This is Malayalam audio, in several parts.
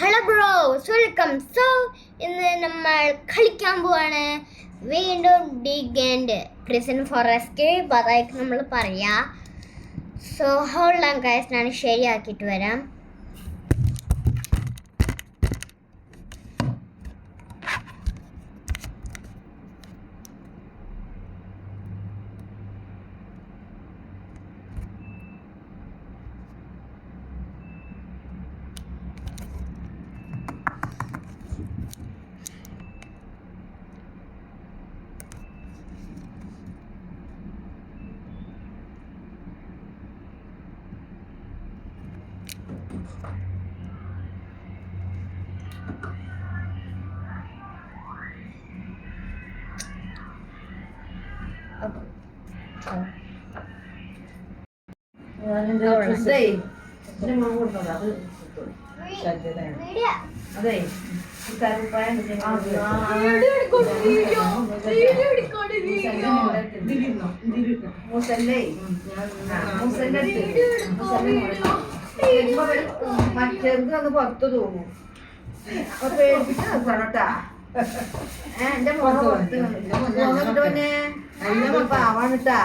Hello bros welcome. സോ ഇന്ന് നമ്മൾ കളിക്കാൻ പോവാണ് വീണ്ടും dig and prison for escape. അതായിരിക്കും നമ്മൾ പറയാ. സോ ഹോൾഡ് ഓൺ ഗൈസ്, ഞാൻ ശരിയാക്കിയിട്ട് വരാം. അതെ മറ്റേർക്ക് ഒന്ന് പുറത്തു തോന്നും. അപ്പൊ പേടിപ്പിച്ച് നോക്കണോട്ടാ. എന്റെ മോനെ പുറത്ത് പിന്നെ നല്ല പാവാണിട്ടാ.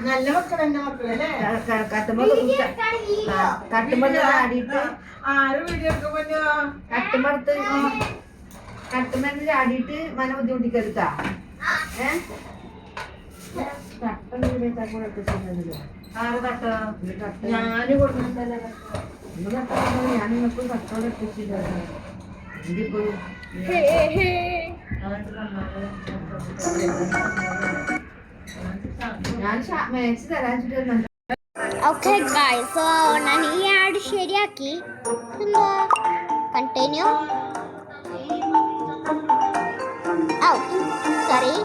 നല്ല മക്കൾ എന്റെ മക്കളല്ലേ. കട്ടുമ്പോ ചാടിയിട്ട് കട്ടുമ്പോ ചാടിയിട്ട് മന ബുദ്ധിമുട്ടിക്കരുത്താ. ഞാന് കൊടുക്കുന്നുണ്ടല്ലോ. ഞാൻ നിങ്ങൾക്ക് കട്ടോടെ എത്തിച്ചില്ല. ഞാൻ മേടിച്ച് തരാൻ ചുറ്റുന്നുണ്ട്. ഓക്കെ ഗൈസ്, സോ ഞാൻ ഈ ആഡ് ശരിയാക്കി. കണ്ടിന്യൂ. സോറി.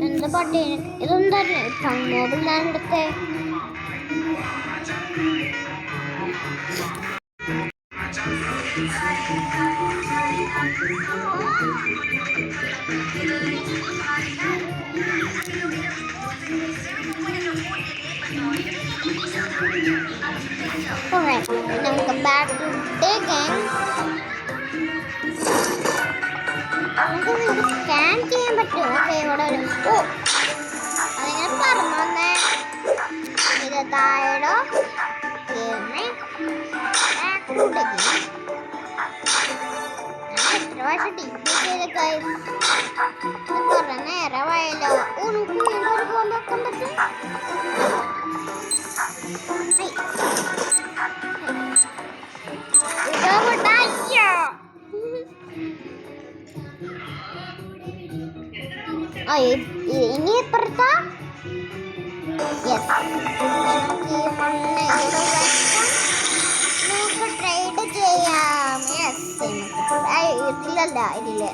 എന്താ പാട്ട്? ഇതെന്താ മൊബൈലാണ് എടുത്തേ? നമുക്ക് ബാക്ക് ടു ഡിഗിങ്. നമുക്ക് സ്കാൻ ചെയ്യാൻ പറ്റും. ഓക്കെ, ഇവിടെ ഒരു അതിങ്ങനെ പറഞ്ഞു വന്നേ. ഇത് താഴെ എത്ര പ്രാവശ്യം ഡിഗ്രി ചെയ്തൊക്കെ കുറെ നേരമായല്ലോ. നമുക്ക് വീണ്ടും ഒരു പോലെ വെക്കാൻ പറ്റും. ഇനി എപ്പുറത്താ? നമുക്ക് ഈ മണ്ണ് നമുക്ക് ട്രേഡ് ചെയ്യാം. ഇതിലല്ല, ഇതില്.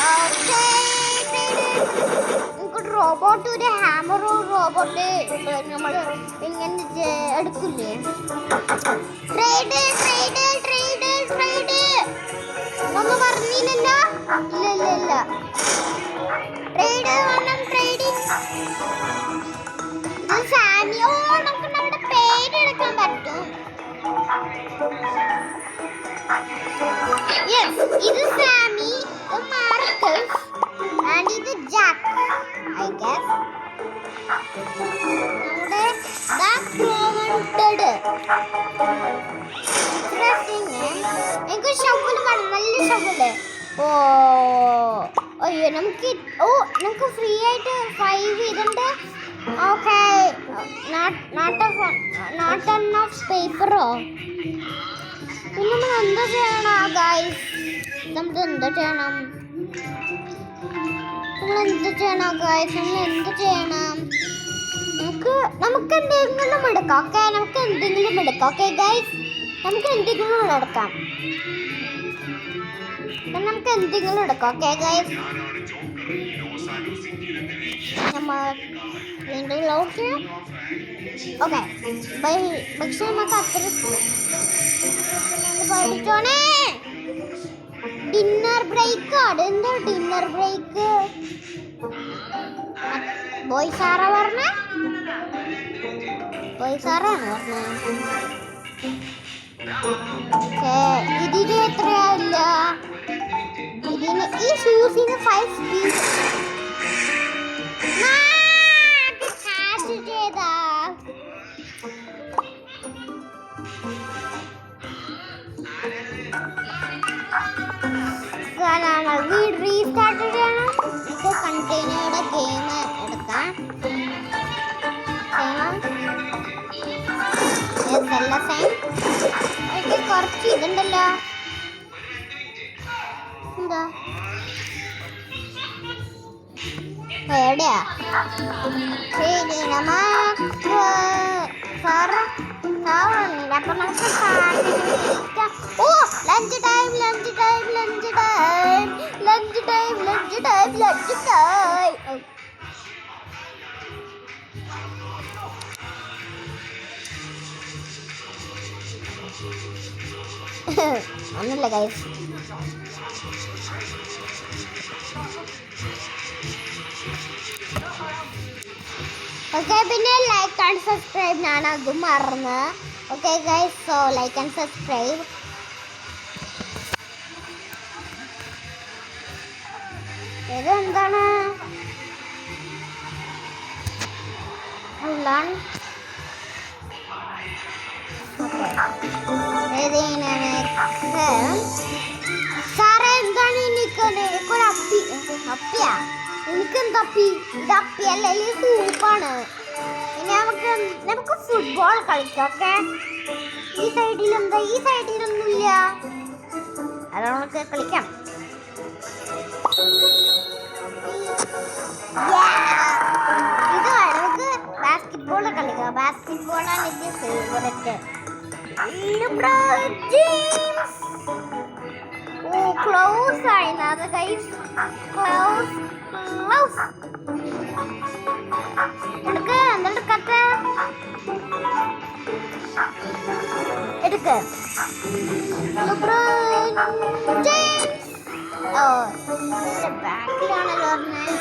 ഓക്കെ, നമുക്ക് റോബോട്ട്, ഒരു ഹാമറും റോബോട്ട് നമ്മൾ ഇങ്ങനെ എടുക്കില്ലേ? ട്രേഡ് ട്രേഡ് ട്രേഡ് ട്രേഡ് ഒന്നും പറഞ്ഞില്ലല്ലോ. ഇല്ല ട്രേഡ് വേണം. ട്രേഡിങ് ഇത് സാമിയോ. നമുക്ക് നമ്മുടെ പേരെടുക്കാൻ പറ്റും. യെസ്, ഇത് സാമി, ഇത് മാർക്കസ് ആൻഡ് ഇത് ജാക്ക്. ഐ ഗസ് നമ്മുടെ എനിക്ക് ഷവല് വേണം, നല്ല ഷവല്. അയ്യോ, നമുക്ക് ഫ്രീ ആയിട്ട് 5 ഇതുണ്ട്. ഓക്കെ, നോട്ട് എനഫ് പേപ്പറോ? പിന്നെ നമ്മൾ എന്താ ചെയ്യണം ഗൈസ്? നമ്മൾ എന്ത് ചെയ്യണം നമുക്ക് എന്തെങ്കിലും എടുക്കാം. ഓക്കെ, നമുക്ക് എന്തെങ്കിലും എടുക്കാം. ഓക്കെ ഗൈസ്, നമുക്ക് എന്തെങ്കിലും എടുക്കാം. നമുക്ക് എന്തെങ്കിലും എടുക്കാം. ഓക്കെ ഗൈസ്, നമ്മൾ വീണ്ടും ലോഡ് ചെയ്യാം. ഓക്കെ, പക്ഷെ നമുക്ക് അത്ര പഠിച്ചോണേ. ഡിന്നർ ബ്രേക്ക് ആണ്. എന്തോ ഡിന്നർ ബ്രേക്ക്? ബോയ് സാറാ പറഞ്ഞ? ബോയ് സാറാണ് പറഞ്ഞത്. ഇതിന് എത്രയാവില്ല? ഇതിന് ഈ ഷൂസിന് 5 പീസ് ചെയ്താ. വീട് റീസ്റ്റാർട്ട് ചെയ്യണം. ഇത് കണ്ടെയ്നറുടെ ഗെയിം എടുക്കാം. കുറച്ച് ഇതുണ്ടല്ലോ. എന്താ എവിടെയാ? ശരി, നമുക്ക് സാറ് സാറുണ്ട്. അപ്പൊ നമുക്ക് oh lunch time lunch time lunch time lunch time lunch time lunch time. ഒന്നുമില്ല ഗൈസ്. ഓക്കെ, പിന്നെ ലൈക്ക് ആൻഡ് സബ്സ്ക്രൈബ്. ഞാൻ അതും മറന്ന്. Okay guys, so like and subscribe. ഇതെന്താണ്? സാറേ എന്താണ് എനിക്കൊരു അപ്പിയാ? എനിക്കെന്താ അപ്പി? ഇത് അപ്പിയല്ല, സൂപ്പാണ്. ഇനി നമുക്ക് ഫുട്ബോൾ കളിക്കാം. ഓക്കെ, ഈ സൈഡിലെന്താ? ഈ സൈഡിലൊന്നുമില്ല. അത് നമുക്ക് കളിക്കാം. ഇത് നമുക്ക് ബാസ്കറ്റ്ബോൾ കളിക്കാം. ബാസ്കറ്റ്ബോളാണ് എൻ്റെ ഫേവറേറ്റ്. ഓ ക്ലോസ് ആയിരുന്നത് ഗൈസ്. Close close. എടുക്ക, എന്തെടുക്കത്ത എടുക്ക. ഓ ബാക്കിലാണല്ലോ പറഞ്ഞത്.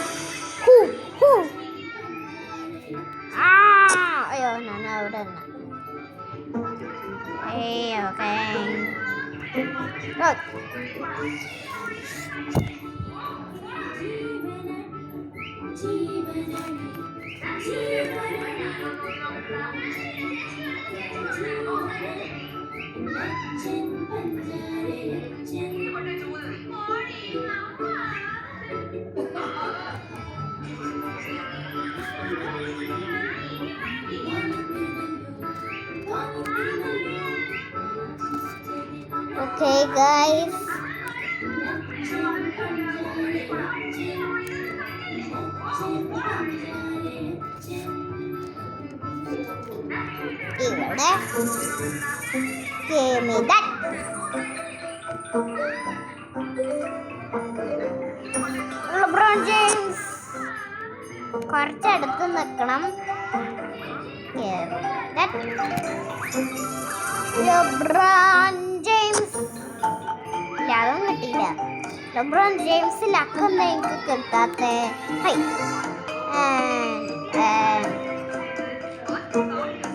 അയ്യോ ഞാൻ അവിടെ തന്നെ. ഓക്കെ, okay guys, ഇവിടെ give me that. LeBron James കുറച്ചടുത്ത് നിൽക്കണം. LeBron James ഇല്ല, അതൊന്നും കിട്ടിയില്ല. LeBron James ലക്കൊന്നും എനിക്ക് കിട്ടാത്ത.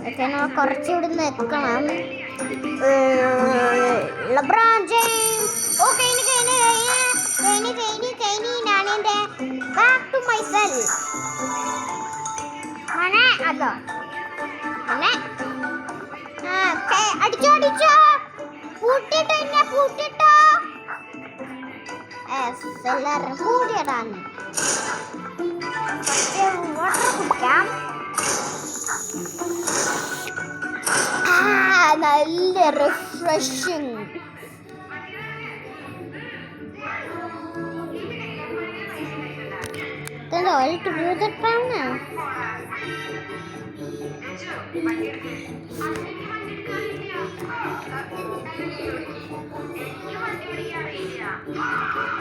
ഒക്കെ നമ്മൾ കുറച്ചുകൂടി നിൽക്കണം. LeBron James കഴിഞ്ഞ് ഞാനെൻ്റെ ബാക്ക് ടു മൈ സെൽ അങ്ങനെ അതോ അങ്ങനെ അടിച്ചോ പൂട്ടിട്ടോ എല്ലാവരും കൂടിയതാണ്. വാട്ടർ കുടിക്കാം. നല്ല refreshing. Then oil to do that pan now.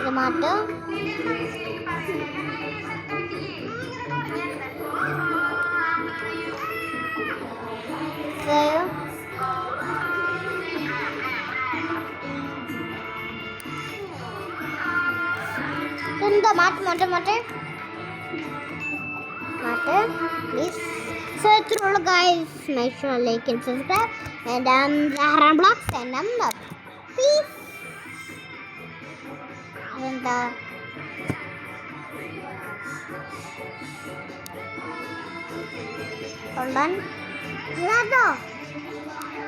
Tomato. So, then the tomato. Please. So through guys, make sure like and subscribe, and Zahran Blocks and peace. And hold on.